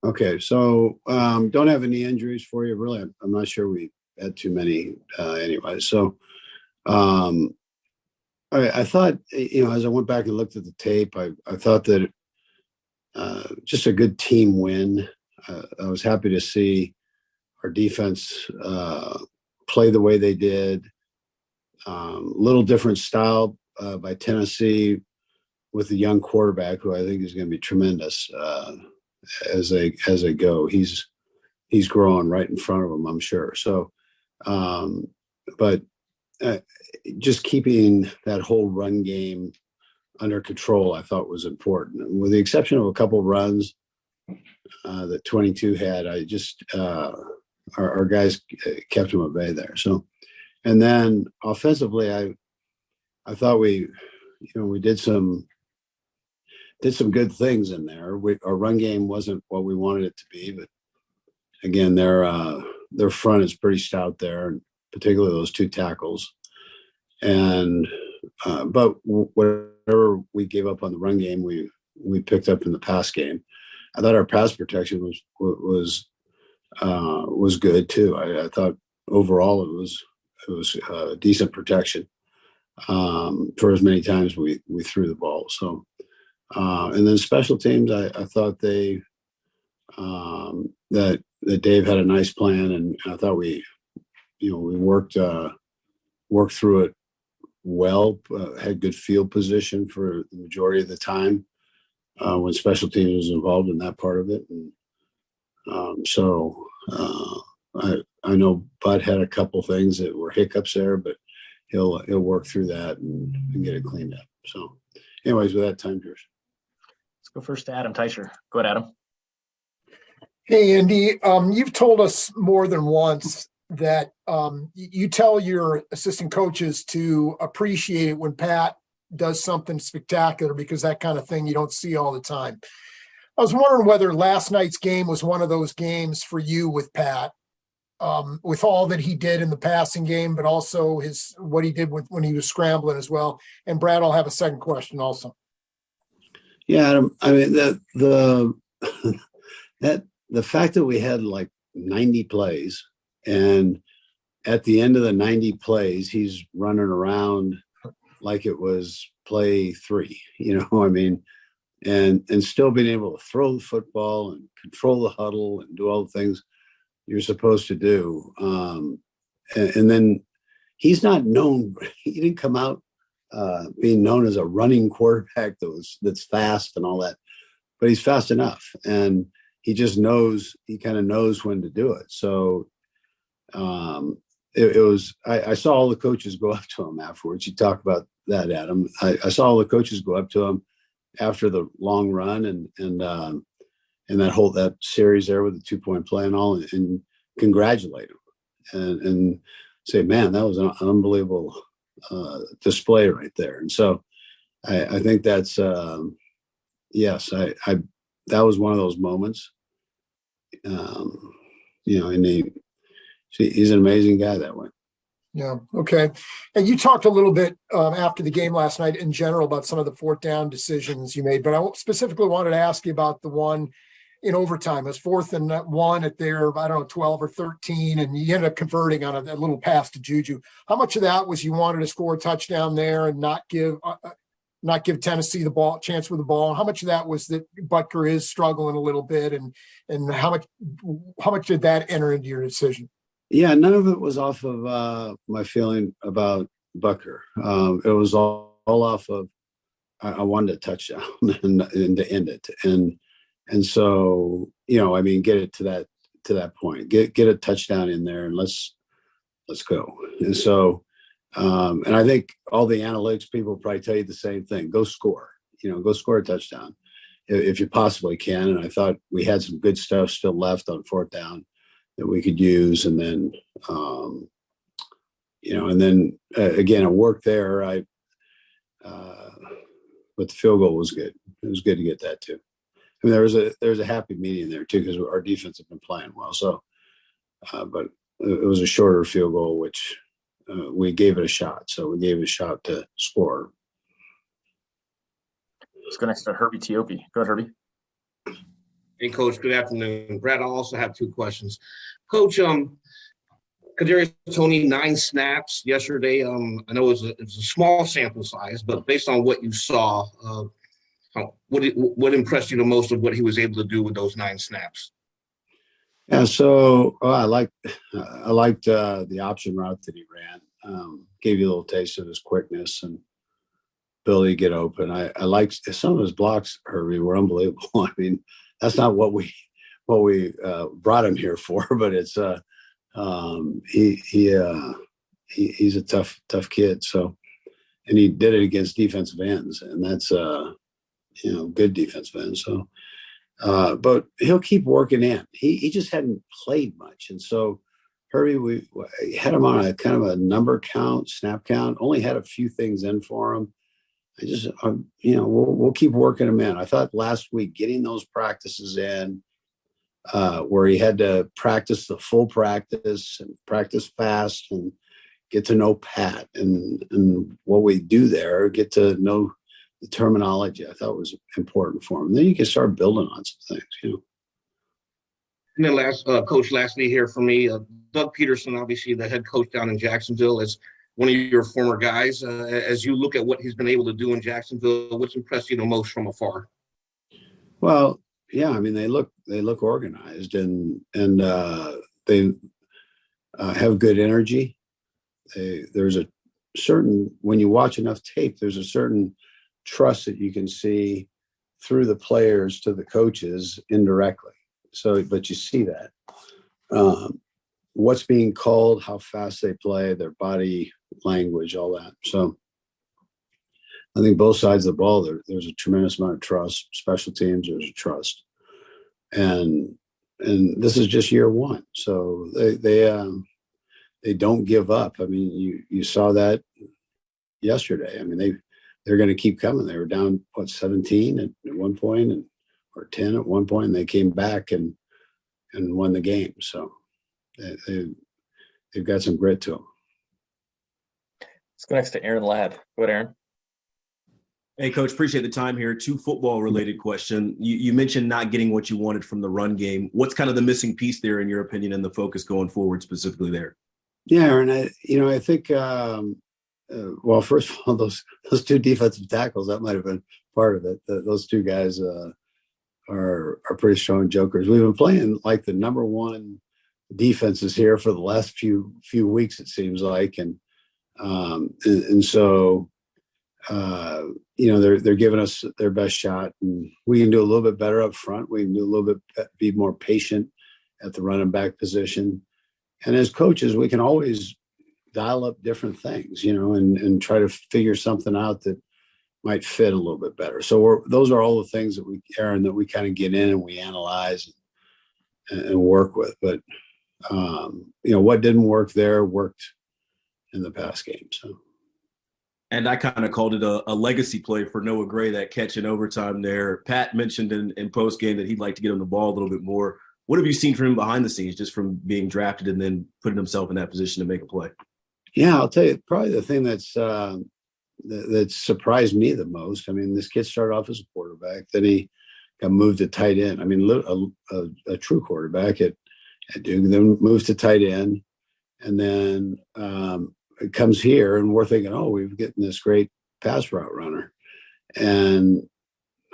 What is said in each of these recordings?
Okay, so don't have any injuries for you, really. I'm not sure we had too many anyway. So um, I thought, as I went back and looked at the tape, I thought that just a good team win. I was happy to see our defense play the way they did. Little different style by Tennessee with a young quarterback who I think is going to be tremendous as they go. He's growing right in front of them, I'm sure. So, but just keeping that whole run game under control, I thought was important. With the exception of a couple runs that 22 had, I just our guys kept them at bay there. So, and then offensively, I thought we did some good things in there. Our run game wasn't what we wanted it to be, but again, their front is pretty stout there, and particularly those two tackles. And but whatever we gave up on the run game, we picked up in the pass game. I thought our pass protection was good too. I thought overall it was decent protection for as many times we threw the ball. So and then special teams, I thought they that Dave had a nice plan, and I thought we worked through it well. Had good field position for the majority of the time when special teams was involved in that part of it, and so I know Bud had a couple things that were hiccups there, but he'll work through that and get it cleaned up. So, anyways, with that, time, Pierce. Let's go first to Adam Teicher. Go ahead, Adam. Hey, Andy, you've told us more than once that you tell your assistant coaches to appreciate it when Pat does something spectacular, because that kind of thing you don't see all the time. I was wondering whether last night's game was one of those games for you with Pat, with all that he did in the passing game, but also what he did when he was scrambling as well. And Brad, I'll have a second question also. Yeah, Adam, I mean the fact that we had like 90 plays, and at the end of the 90 plays, he's running around like it was play 3, I mean, and still being able to throw the football and control the huddle and do all the things you're supposed to do. And then he's not known, he didn't come out being known as a running quarterback that's fast and all that, but he's fast enough. And he just he kind of knows when to do it. So it was, I saw all the coaches go up to him afterwards. You talk about that, Adam. I saw all the coaches go up to him after the long run and that series there with the 2-point play and all, and congratulate him and say, man, that was an unbelievable display right there. And so I think that's, yes, that was one of those moments, and he's an amazing guy that way. Yeah. Okay. And you talked a little bit after the game last night in general about some of the 4th down decisions you made, but I specifically wanted to ask you about the one in overtime. It was 4th and 1 at their, 12 or 13, and you ended up converting on a little pass to JuJu. How much of that was you wanted to score a touchdown there and not give Tennessee the chance with the ball? How much of that was that Butker is struggling a little bit, and how much did that enter into your decision? Yeah, none of it was off of my feeling about Butker. It was all off of I wanted a touchdown and to end it, and so I mean, get it to that point, get a touchdown in there, and let's go. And so. And I think all the analytics people probably tell you the same thing. Go score, go score a touchdown if you possibly can. And I thought we had some good stuff still left on 4th down that we could use. And then, again, it worked there. But the field goal was good. It was good to get that too. I mean, there was a happy medium there too, because our defense had been playing well. So, but it was a shorter field goal, which, we gave it a shot. So we gave it a shot to score. Let's go next to Herbie Teope. Go ahead, Herbie. Hey, Coach, good afternoon. Brad, I also have two questions. Coach, Kadarius Toney, 9 snaps yesterday. I know it was a small sample size, but based on what you saw, what impressed you the most of what he was able to do with those 9 snaps? Yeah, so I liked the option route that he ran. Gave you a little taste of his quickness and ability to get open. I liked some of his blocks, Herbie, were unbelievable. I mean, that's not what we brought him here for, but it's he's a tough kid. So, and he did it against defensive ends, and that's good defensive ends. So. But he'll keep working in. He just hadn't played much, and so Herbie, we had him on a kind of a number count, snap count. Only had a few things in for him. I just, we'll keep working him in. I thought last week getting those practices in, where he had to practice the full practice and practice fast and get to know Pat and what we do there, get to know the terminology, I thought was important for him. And then you can start building on some things, And then Coach, lastly here for me, Doug Peterson, obviously the head coach down in Jacksonville, is one of your former guys. As you look at what he's been able to do in Jacksonville, what's impressed you the most from afar? Well, yeah, I mean, they look organized and they have good energy. There's a certain, when you watch enough tape, there's a certain trust that you can see through the players to the coaches indirectly. So, but you see that what's being called, how fast they play, their body language, all that. So I think both sides of the ball, there's a tremendous amount of trust. Special teams, there's a trust, and this is just year one. So they don't give up. I mean, you saw that yesterday. I mean, they're going to keep coming. They were down 17 at one point, or 10 at one point, and they came back and won the game. So they've got some grit to them. Let's go next to Aaron Ladd. Go ahead, Aaron. Hey, Coach, appreciate the time here. 2 football-related question. You mentioned not getting what you wanted from the run game. What's kind of the missing piece there, in your opinion, and the focus going forward specifically there? Yeah, Aaron, I think well, first of all, those 2 defensive tackles, that might have been part of it. Those 2 guys are pretty strong jokers. We've been playing like the number 1 defenses here for the last few weeks, it seems like, and so they're giving us their best shot, and we can do a little bit better up front. We can do a little bit, be more patient at the running back position, and as coaches, we can always dial up different things, and try to figure something out that might fit a little bit better. So those are all the things that we kind of get in and we analyze and work with. But, what didn't work there worked in the past game. So. And I kind of called it a legacy play for Noah Gray, that catch in overtime there. Pat mentioned in post game that he'd like to get him the ball a little bit more. What have you seen from him behind the scenes, just from being drafted and then putting himself in that position to make a play? Yeah, I'll tell you, probably the thing that surprised me the most. I mean, this kid started off as a quarterback, then he got moved to tight end. I mean, a true quarterback at Duke, then moved to tight end, and then it comes here, and we're thinking, oh, we're getting this great pass route runner, and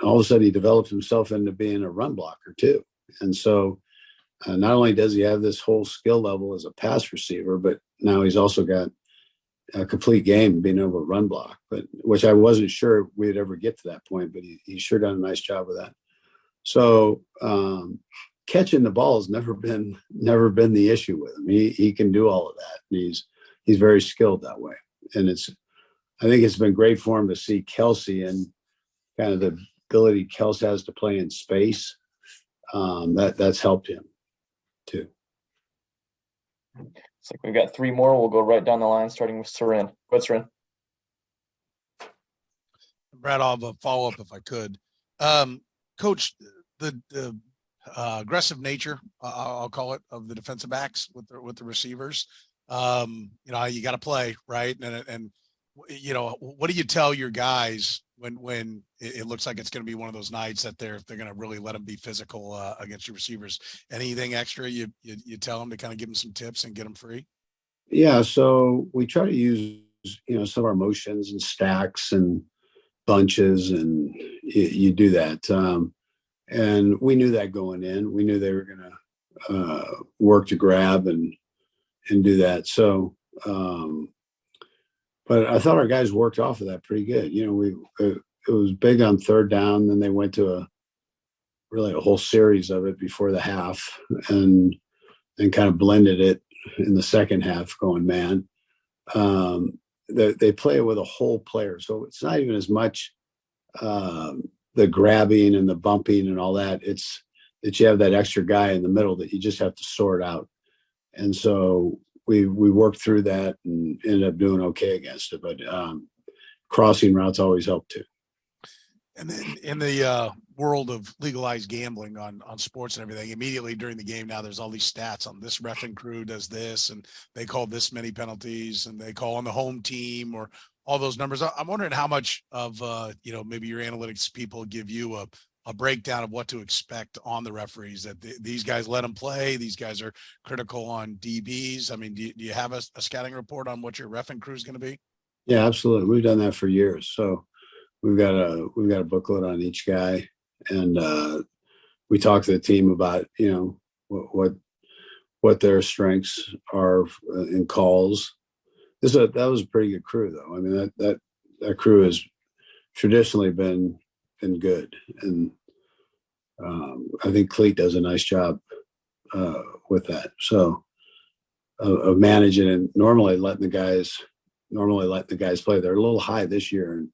all of a sudden he developed himself into being a run blocker too. And so not only does he have this whole skill level as a pass receiver, but now he's also got a complete game being able to run block, which I wasn't sure we'd ever get to that point, but he sure done a nice job with that. So catching the ball has never been the issue with him. He can do all of that, and he's very skilled that way. And I think it's been great for him to see Kelsey and kind of the ability Kelsey has to play in space. That's helped him too. Looks like we've got 3 more. We'll go right down the line, starting with Sarin. Go ahead, Sarin. Brad, I'll have a follow-up if I could. Coach, the aggressive nature, I'll call it, of the defensive backs with the receivers. You got to play, right? And what do you tell your guys when it looks like it's going to be one of those nights that they're going to really let them be physical against your receivers? Anything extra you tell them to kind of give them some tips and get them free? Yeah, so we try to use some of our motions and stacks and bunches, and you do that. And we knew that going in. We knew they were going to work to grab and do that. So, but I thought our guys worked off of that pretty good. It was big on third down. Then they went to really a whole series of it before the half, and kind of blended it in the second half going man. They play it with a whole player. So it's not even as much the grabbing and the bumping and all that. It's that you have that extra guy in the middle that you just have to sort out. And so we worked through that and ended up doing okay against it. But crossing routes always help too. And then in the world of legalized gambling on sports and everything, immediately during the game now, there's all these stats on this ref and crew does this, and they call this many penalties, and they call on the home team, or all those numbers. I'm wondering how much of maybe your analytics people give you a breakdown of what to expect on the referees, that these guys let them play, these guys are critical on DBs. I mean, do you have a scouting report on what your ref and crew is going to be? Yeah, absolutely. We've done that for years. So we've got a booklet on each guy, and we talk to the team about what their strengths are in calls. That was a pretty good crew, though. I mean, that crew has traditionally been good, and I think Cleat does a nice job with that. So of managing and normally letting the guys play. They're a little high this year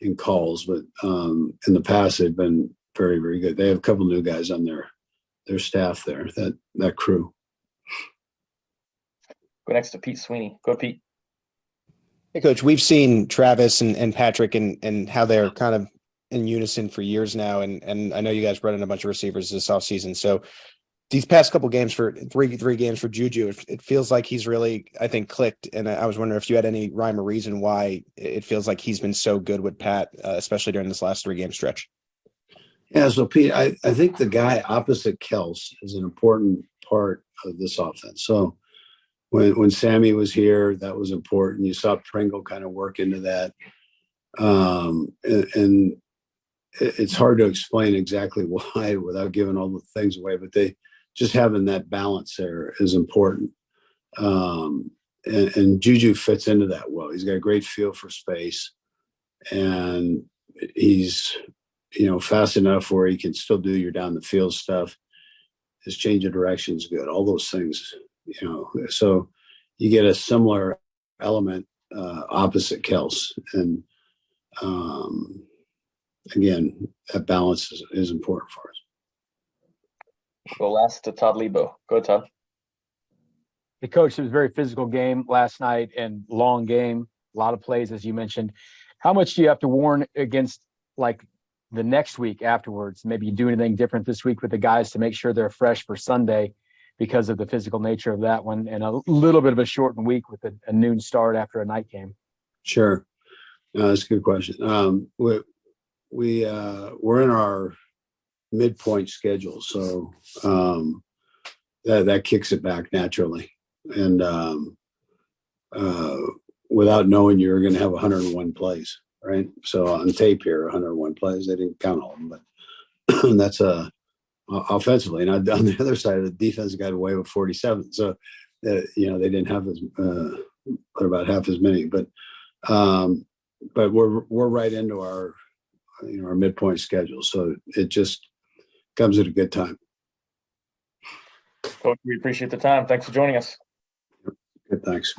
in calls, but in the past they've been very, very good. They have a couple new guys on their staff there, that crew. Go next to Pete Sweeney. Go, Pete. Hey, Coach, we've seen Travis and Patrick and how they're kind of in unison for years now. And I know you guys brought in a bunch of receivers this offseason. So these past couple games for three games for JuJu, it feels like he's really, I think, clicked. And I was wondering if you had any rhyme or reason why it feels like he's been so good with Pat, especially during this last 3-game stretch. Yeah, so Pete, I think the guy opposite Kels is an important part of this offense. So when Sammy was here, that was important. You saw Pringle kind of work into that. And it's hard to explain exactly why without giving all the things away, but just having that balance there is important. And JuJu fits into that well. He's got a great feel for space, and he's fast enough where he can still do your down the field stuff. His change of direction is good. All those things, so you get a similar element opposite Kels. And again, that balance is important for us. Go last to Todd Lebo. Go, Todd. Hey, Coach, it was a very physical game last night and long game, a lot of plays, as you mentioned. How much do you have to warn against, like, the next week afterwards? Maybe you do anything different this week with the guys to make sure they're fresh for Sunday because of the physical nature of that one, and a little bit of a shortened week with a noon start after a night game? Sure. That's a good question. We're in our midpoint schedule, so that kicks it back naturally. And without knowing you're going to have 101 plays, right? So on tape here, 101 plays. They didn't count all of them, but that's offensively. And on the other side of the defense got away with 47. So they didn't have about half as many, but we're right into our midpoint schedule. So it just comes at a good time. Coach, we appreciate the time. Thanks for joining us. Good, thanks.